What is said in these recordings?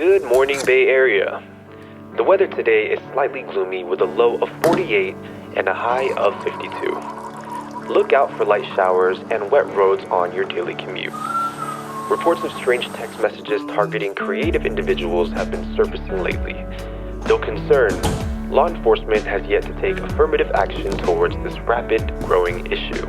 Good morning, Bay Area. The weather today is slightly gloomy with a low of 48 and a high of 52. Look out for light showers and wet roads on your daily commute. Reports of strange text messages targeting creative individuals have been surfacing lately. Though concerned, law enforcement has yet to take affirmative action towards this rapid growing issue.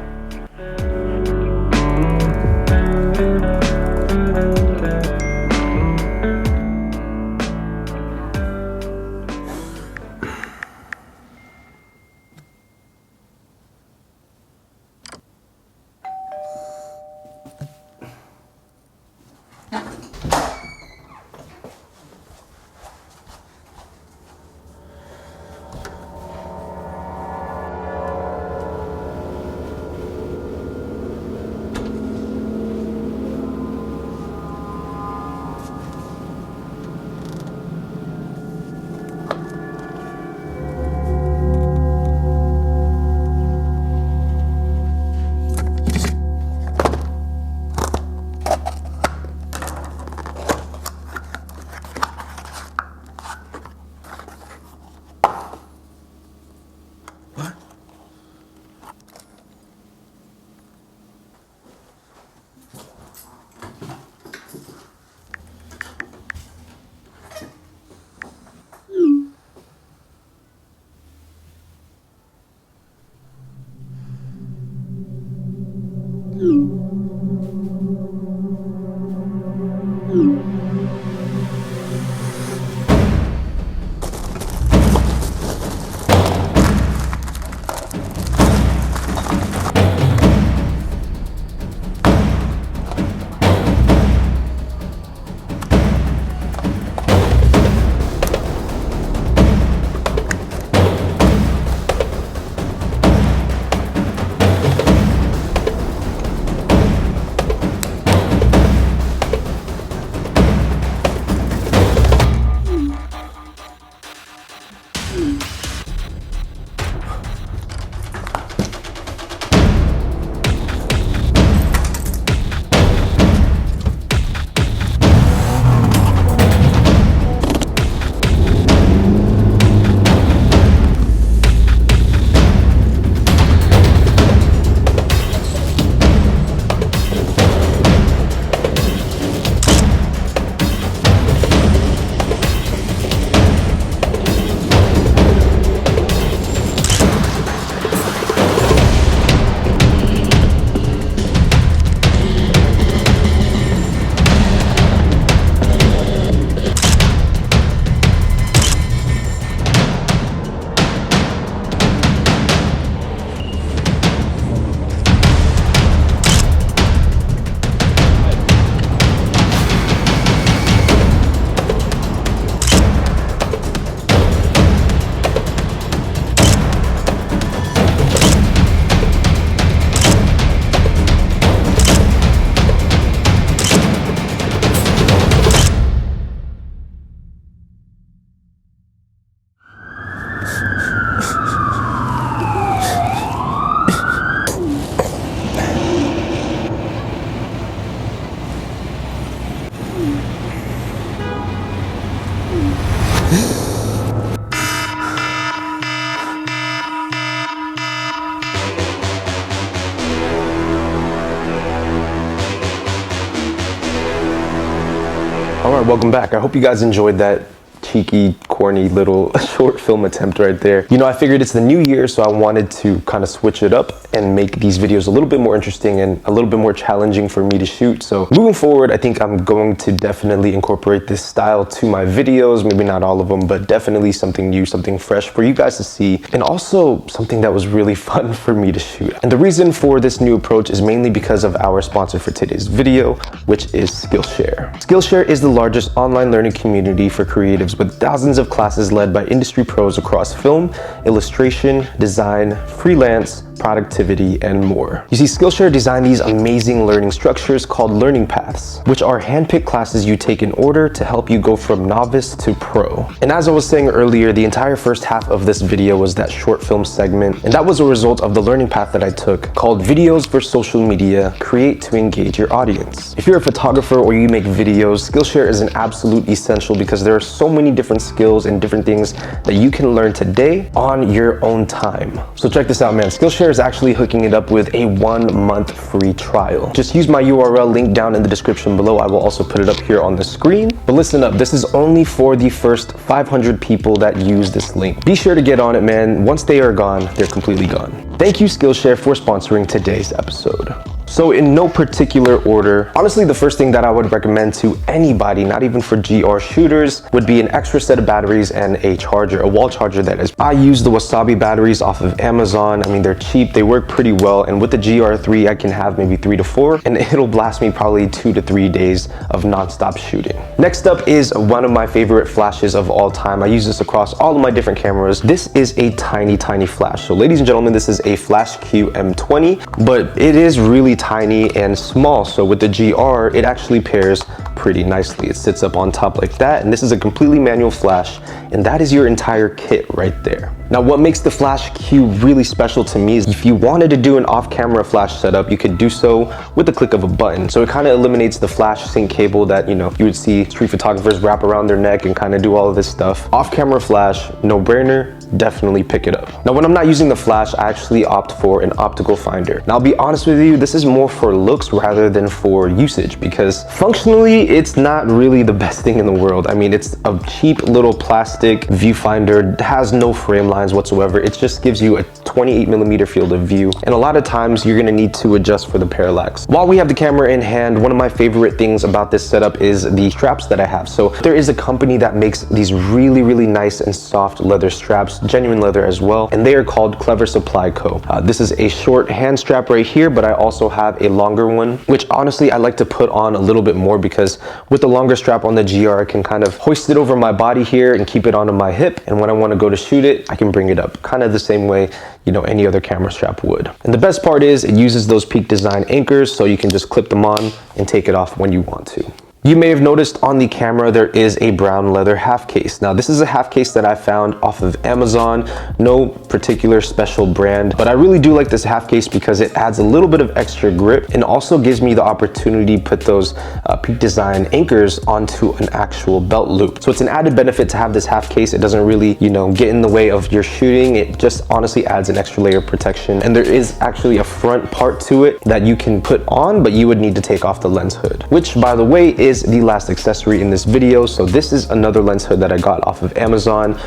Alright, welcome back. I hope you guys enjoyed that cheeky, corny little short film attempt right there. You know, I figured it's the new year, so I wanted to kind of switch it up and make these videos a little bit more interesting and a little bit more challenging for me to shoot. So moving forward, I think I'm going to definitely incorporate this style to my videos. Maybe not all of them, but definitely something new, something fresh for you guys to see, and also something that was really fun for me to shoot. And the reason for this new approach is mainly because of our sponsor for today's video, which is Skillshare. Skillshare is the largest online learning community for creatives with thousands of classes led by industry pros across film, illustration, design, freelance, productivity, and more. You see, Skillshare designed these amazing learning structures called learning paths, which are handpicked classes you take in order to help you go from novice to pro. And as I was saying earlier, the entire first half of this video was that short film segment, and that was a result of the learning path that I took called Videos for Social Media, Create to Engage Your Audience. If you're a photographer or you make videos, Skillshare is an absolute essential because there are so many different skills and different things that you can learn today on your own time. So check this out, man. Skillshare is actually hooking it up with a 1-month free trial. Just use my URL link down in the description below. I will also put it up here on the screen. But listen up, this is only for the first 500 people that use this link. Be sure to get on it, man. Once they are gone, they're completely gone. Thank you, Skillshare, for sponsoring today's episode. So in no particular order, honestly, the first thing that I would recommend to anybody, not even for GR shooters, would be an extra set of batteries and a charger, a wall charger that is. I use the Wasabi batteries off of Amazon. I mean, they're cheap, they work pretty well. And with the GR3, I can have maybe 3 to 4, and it'll last me probably 2 to 3 days of nonstop shooting. Next up is one of my favorite flashes of all time. I use this across all of my different cameras. This is a tiny, tiny flash. So ladies and gentlemen, this is a Flash Q M20, but it is really tiny and small. So with the GR, it actually pairs pretty nicely. It sits up on top like that, and this is a completely manual flash, and that is your entire kit right there. Now, what makes the Flash Q really special to me is if you wanted to do an off-camera flash setup, you could do so with the click of a button. So it kind of eliminates the flash sync cable that, you know, you would see street photographers wrap around their neck and kind of do all of this stuff. Off-camera flash, no brainer, definitely pick it up. Now, when I'm not using the flash, I actually opt for an optical finder. Now, I'll be honest with you, this is more for looks rather than for usage, because functionally, it's not really the best thing in the world. I mean, it's a cheap little plastic viewfinder, has no frame lines whatsoever. It just gives you a 28mm field of view, and a lot of times you're gonna need to adjust for the parallax. While we have the camera in hand, one of my favorite things about this setup is the straps that I have. So there is a company that makes these really, really nice and soft leather straps, genuine leather as well, and they are called Clever Supply Co. This is a short hand strap right here, but I also have a longer one, which honestly I like to put on a little bit more because with the longer strap on the GR, I can kind of hoist it over my body here and keep it onto my hip, and when I want to go to shoot it, I can bring it up kind of the same way, you know, any other camera strap would. And the best part is it uses those Peak Design anchors, so you can just clip them on and take it off when you want to. You may have noticed on the camera there is a brown leather half case. Now this is a half case that I found off of Amazon, no particular special brand, but I really do like this half case because it adds a little bit of extra grip and also gives me the opportunity to put those Peak Design anchors onto an actual belt loop. So it's an added benefit to have this half case. It doesn't really, you know, get in the way of your shooting. It just honestly adds an extra layer of protection. And there is actually a front part to it that you can put on, but you would need to take off the lens hood, which by the way is the last accessory in this video. So this is another lens hood that I got off of Amazon.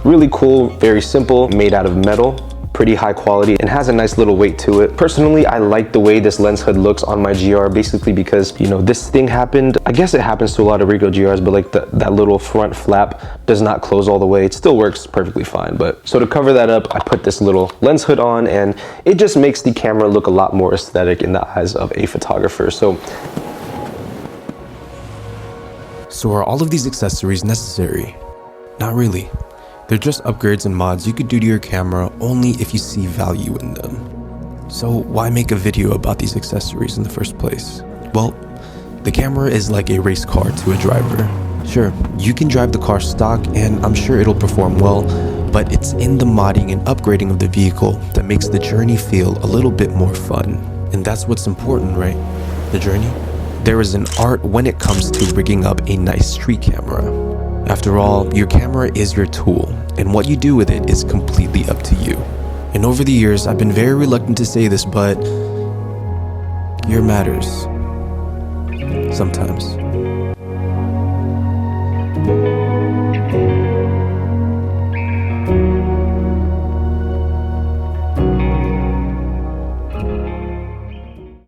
Really cool, very simple, made out of metal, pretty high quality, and has a nice little weight to it. Personally, I like the way this lens hood looks on my GR, basically because, you know, this thing happened, I guess it happens to a lot of Ricoh GRs, but like that little front flap does not close all the way. It still works perfectly fine, but so to cover that up, I put this little lens hood on, and it just makes the camera look a lot more aesthetic in the eyes of a photographer. So are all of these accessories necessary? Not really. They're just upgrades and mods you could do to your camera only if you see value in them. So why make a video about these accessories in the first place? Well, the camera is like a race car to a driver. Sure, you can drive the car stock and I'm sure it'll perform well, but it's in the modding and upgrading of the vehicle that makes the journey feel a little bit more fun. And that's what's important, right? The journey? There is an art when it comes to rigging up a nice street camera. After all, your camera is your tool, and what you do with it is completely up to you. And over the years, I've been very reluctant to say this, but gear matters. Sometimes.